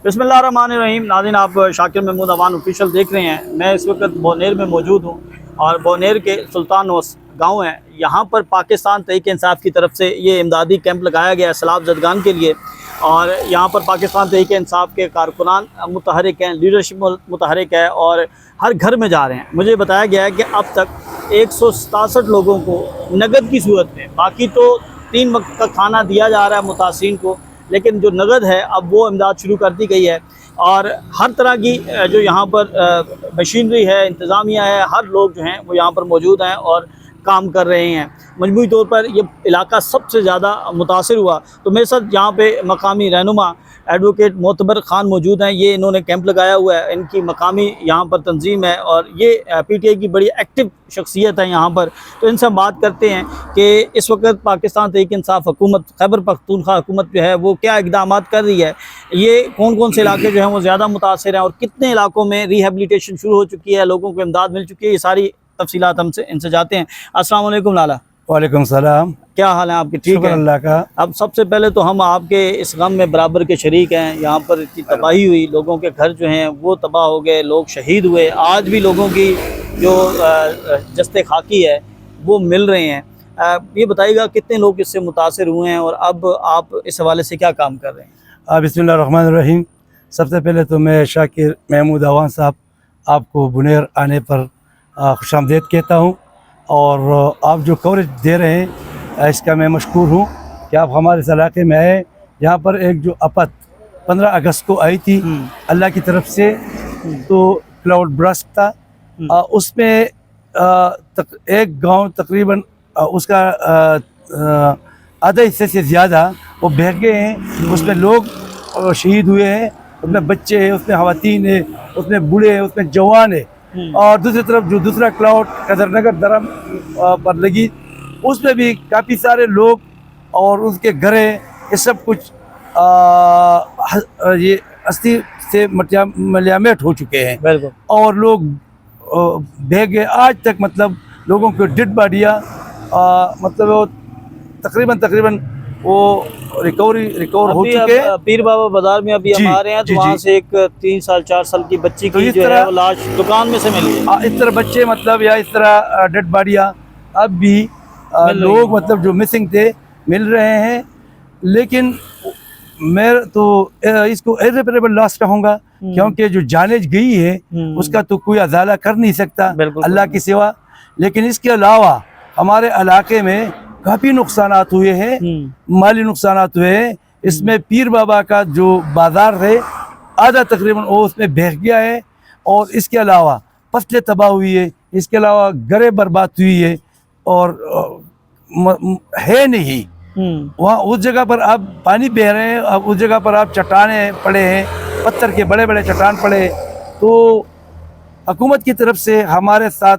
बिस्मिल्लाहिर्रहमानिर्रहीम। नाज़रीन, आप शाकिर महमूद अवान ऑफिशियल देख रहे हैं। मैं इस वक्त बोनेर में मौजूद हूँ और बोनेर के सुल्तान वस गाँव है। यहाँ पर पाकिस्तान तहरीक इंसाफ की तरफ से ये इमदादी कैंप लगाया गया है सैलाब ज़दगान के लिए। और यहाँ पर पाकिस्तान तहरीक इंसाफ के कारकुनान मुतहरिक हैं, लीडरशिप मुतहरिक है और हर घर में जा रहे हैं। मुझे बताया गया है कि अब तक 167 लोगों को नगद की सूरत में, बाकी तो 3 वक्त का खाना दिया जा रहा है मुतासिरीन को, लेकिन जो नगद है अब वो इमदाद शुरू कर दी गई है। और हर तरह की जो यहाँ पर मशीनरी है, इंतज़ामिया है, हर लोग जो हैं वो यहाँ पर मौजूद हैं और काम कर रहे हैं। मजमूई तौर पर ये इलाका सबसे ज़्यादा मुतासिर हुआ। तो मेरे साथ यहाँ पे मकामी रहनुमा एडवोकेट मोतबर ख़ान मौजूद हैं। ये इन्होंने कैंप लगाया हुआ है, इनकी मकामी यहाँ पर तंजीम है और ये PTI की बड़ी एक्टिव शख्सियत है यहाँ पर। तो इनसे हम बात करते हैं कि इस वक्त पाकिस्तान तहरीक इंसाफ हुकूमत, खैबर पख्तूनख्वा हुकूमत जो है वो क्या इक़दाम कर रही है, ये कौन कौन से इलाके जो हैं वो ज़्यादा मुतासिर हैं और कितने इलाकों में रिहेबिलिटेशन शुरू हो चुकी है, लोगों को इमदाद मिल चुकी है, ये सारी तफसीलात हमसे इनसे जाते हैं। अस्सलाम वालेकुम लाला। वालेकुम सलाम। क्या हाल है आपके? ठीक है अल्लाह का। अब सबसे पहले तो हम आपके इस गम में बराबर के शरीक हैं। यहाँ पर इतनी तबाही हुई, लोगों के घर जो हैं वो तबाह हो गए, लोग शहीद हुए, आज भी लोगों की जो जस्ते खाकी है वो मिल रहे हैं। ये बताइएगा कितने लोग इससे मुतासिर हुए हैं और अब आप इस हवाले से क्या काम कर रहे हैं? बिस्मिल्लाहिर्रहमानिर्रहीम। सबसे पहले तो मैं शाकिर महमूद अवान साहब आपको बुनेर आने पर खुशामदीद कहता हूँ और आप जो कवरेज दे रहे हैं इसका मैं मशकूर हूँ कि आप हमारे इस इलाके में आए। यहाँ पर एक जो आपत 15 अगस्त को आई थी अल्लाह की तरफ से, तो क्लाउड ब्रस्ट था, उसमें एक गांव तकरीबन उसका आधा हिस्से से ज़्यादा वो बह गए हैं। उसमें लोग शहीद हुए हैं, उसमें बच्चे हैं, उसमें ख़वातीन है, उसमें बूढ़े हैं, उसमें जवान है। और दूसरी तरफ जो दूसरा क्लाउड कदरनगर दरम पर लगी, उसमें भी काफ़ी सारे लोग और उनके घर ये सब कुछ ये अस्थि से मलियामेट हो चुके हैं और लोग बह गए। आज तक मतलब लोगों को डेड बॉडियाँ मतलब वो तकरीबन वो रिकवर हो चुके हैं। पीर बाबा बाजार में अभी हम आ रहे हैं तो वहाँ से एक 3 साल 4 साल की बच्ची की जो है वो लाश दुकान में से मिली है। इस तरह बच्चे मतलब या इस तरह डेड बॉडियाँ अब भी लोग मतलब जो मिसिंग थे मिल रहे हैं। लेकिन मैं तो इसको इर्रेपरेबल लॉस कहूँगा, क्योंकि जो जाने गई है उसका तो कोई अदाला कर नहीं सकता अल्लाह की सिवा। लेकिन इसके अलावा हमारे इलाके में काफ़ी नुकसानात हुए हैं, माली नुकसानात हुए हैं। इसमें पीर बाबा का जो बाज़ार है आधा तकरीबन वो उसमें बह गया है और इसके अलावा फसलें तबाह हुई है, इसके अलावा घरें बर्बाद हुई है और है नहीं वहाँ उस जगह पर आप पानी बह रहे हैं, अब उस जगह पर आप चट्टाने पड़े हैं, पत्थर के बड़े बड़े चट्टान पड़े। तो हुकूमत की तरफ से हमारे साथ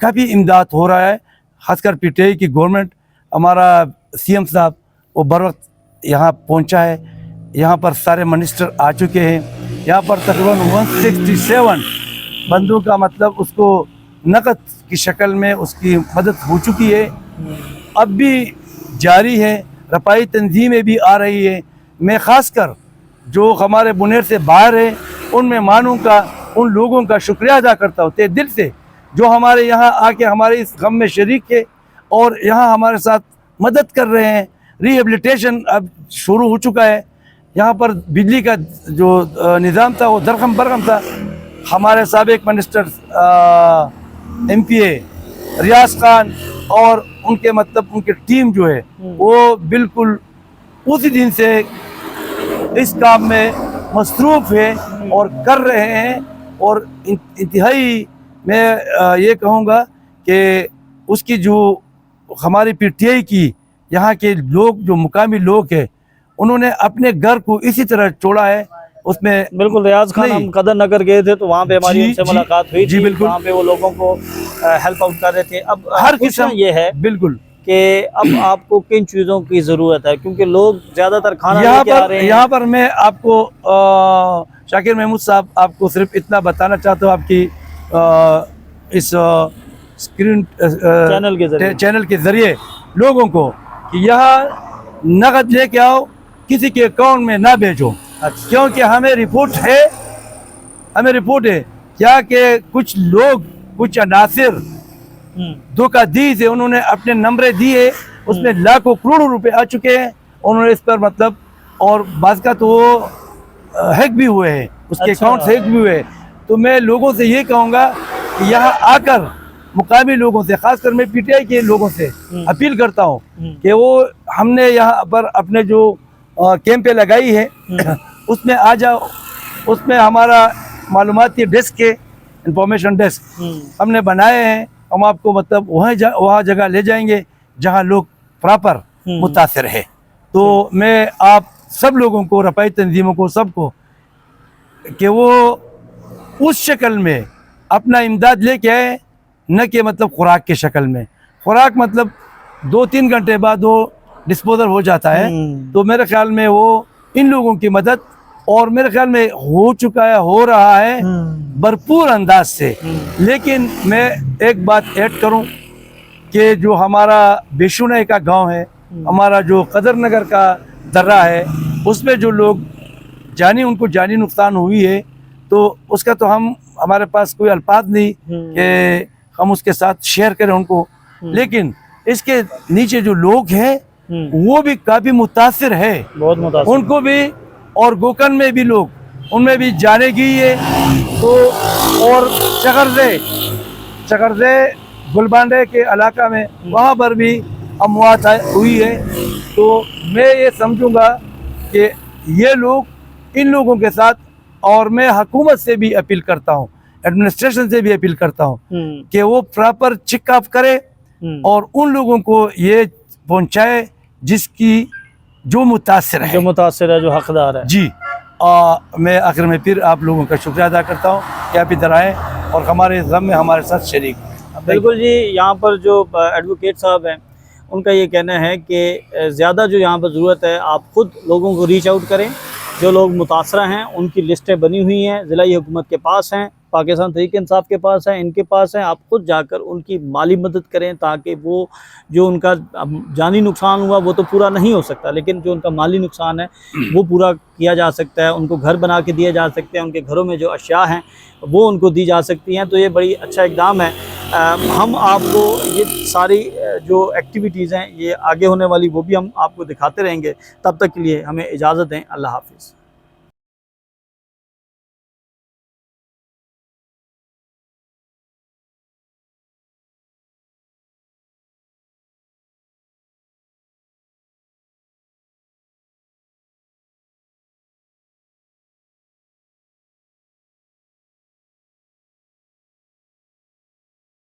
काफ़ी इमदाद हो रहा है, खासकर PTI की गवर्नमेंट, हमारा CM साहब वो बर वक्त यहाँ पहुँचा है। यहाँ पर सारे मिनिस्टर आ चुके हैं। यहाँ पर तकरीबन 167 बंदों का मतलब उसको नकद की शक्ल में उसकी मदद हो चुकी है, अब भी जारी है। रपाई तंजीमें भी आ रही है। मैं ख़ासकर जो हमारे बुनेर से बाहर है उनमें मानूँ का उन लोगों का शुक्रिया अदा करता हूँ तहे दिल से, जो हमारे यहाँ आके हमारे इस गम में शरीक है और यहाँ हमारे साथ मदद कर रहे हैं। रिहेबिलिटेशन अब शुरू हो चुका है। यहाँ पर बिजली का जो निज़ाम था वो दरखम बरखम था। हमारे साबिक मिनिस्टर MPA रियाज खान और उनके मतलब उनकी टीम जो है वो बिल्कुल उसी दिन से इस काम में मसरूफ़ है और कर रहे हैं। और इंतहाई मैं ये कहूँगा कि उसकी जो हमारी PTI की यहाँ के लोग जो मुकामी लोग हैं उन्होंने अपने घर को इसी तरह छोड़ा है। उसमें बिल्कुल रियाज खान, हम कदर नगर गए थे तो वहाँ पे हमारी उनसे मुलाकात हुई थी। बिल्कुल, वहाँ पे वो लोगों को हेल्प आउट कर रहे थे। अब हर किस्म ये है बिल्कुल कि अब आपको किन चीज़ों की ज़रूरत है, क्योंकि लोग ज़्यादातर खाना लेके आ रहे हैं। यहाँ पर मैं आपको शाकिर महमूद साहब आपको सिर्फ इतना बताना चाहता हूँ आपकी इस स्क्रीन चैनल के ज़रिए लोगों को कि यहाँ नगद लेके आओ, किसी के अकाउंट में ना भेजो। क्योंकि हमें रिपोर्ट है क्या कि कुछ लोग, कुछ अनासिर धोखा दी थे, उन्होंने अपने नंबरें दिए, उसमें लाखों करोड़ों रुपए आ चुके हैं, उन्होंने इस पर मतलब, और बात का तो वो हैक भी हुए हैं, उसके अकाउंट्स हैक भी हुए हैं। तो मैं लोगों से ये कहूँगा कि यहाँ आकर मुकामी लोगों से, खासकर मैं पीटीआई के लोगों से अपील करता हूँ कि वो, हमने यहाँ पर अपने जो कैंपें लगाई है उसमें आ जाओ, उसमें हमारा मालूमाती डेस्क है, इंफॉर्मेशन डेस्क हमने बनाए हैं, हम आपको मतलब वहाँ जगह ले जाएंगे जहाँ लोग प्रॉपर मुतासिर है। तो मैं आप सब लोगों को, रफ़ाई तंजीमों को, सबको, कि वो उस शक्ल में अपना इमदाद लेके आए, न कि मतलब खुराक की शक्ल में। खुराक मतलब 2-3 घंटे बाद वो डिस्पोजल हो जाता है। तो मेरे ख्याल में वो इन लोगों की मदद, और मेरे ख्याल में हो चुका है, हो रहा है भरपूर अंदाज से। लेकिन मैं एक बात ऐड करूं कि जो हमारा बेशुनाई का गांव है, हमारा जो कदर नगर का दर्रा है, उसमें जो लोग उनको जानी नुकसान हुई है, तो उसका तो हमारे पास कोई अल्फाज नहीं कि हम उसके साथ शेयर करें उनको। लेकिन इसके नीचे जो लोग हैं वो भी काफ़ी मुतासिर है, बहुत मुतासिर, उनको भी, और गोकन में भी लोग, उनमें भी जाने की है। तो और चकरजे गुलबांडे के इलाका में, वहाँ पर भी अमवात हुई है। तो मैं ये समझूंगा कि ये लोग, इन लोगों के साथ, और मैं हुकूमत से भी अपील करता हूँ, एडमिनिस्ट्रेशन से भी अपील करता हूँ कि वो प्रॉपर चेकअप करे और उन लोगों को ये पहुँचाए जो मुतासिर है, जो हकदार है। जी। मैं आखिर में फिर आप लोगों का शुक्रिया अदा करता हूँ कि आप इधर आए और हमारे गम में हमारे साथ शरीक। बिल्कुल जी, यहाँ पर जो एडवोकेट साहब हैं, उनका ये कहना है कि ज़्यादा जो यहाँ पर ज़रूरत है, आप ख़ुद लोगों को रीच आउट करें। जो लोग मुतासरा हैं उनकी लिस्टें बनी हुई हैं, ज़िला हुकूमत के पास हैं, पाकिस्तान तहरीक इंसाफ के पास है, इनके पास है। आप खुद जाकर उनकी माली मदद करें, ताकि वो जो उनका जानी नुकसान हुआ वो तो पूरा नहीं हो सकता, लेकिन जो उनका माली नुकसान है वो पूरा किया जा सकता है। उनको घर बना के दिए जा सकते हैं, उनके घरों में जो अशिया हैं वो उनको दी जा सकती हैं। तो ये बड़ी अच्छा इक़दाम है। हम आपको ये सारी जो एक्टिविटीज़ हैं, ये आगे होने वाली, वो भी हम आपको दिखाते रहेंगे। तब तक के लिए हमें इजाज़त दें। अल्लाह हाफ़िज़।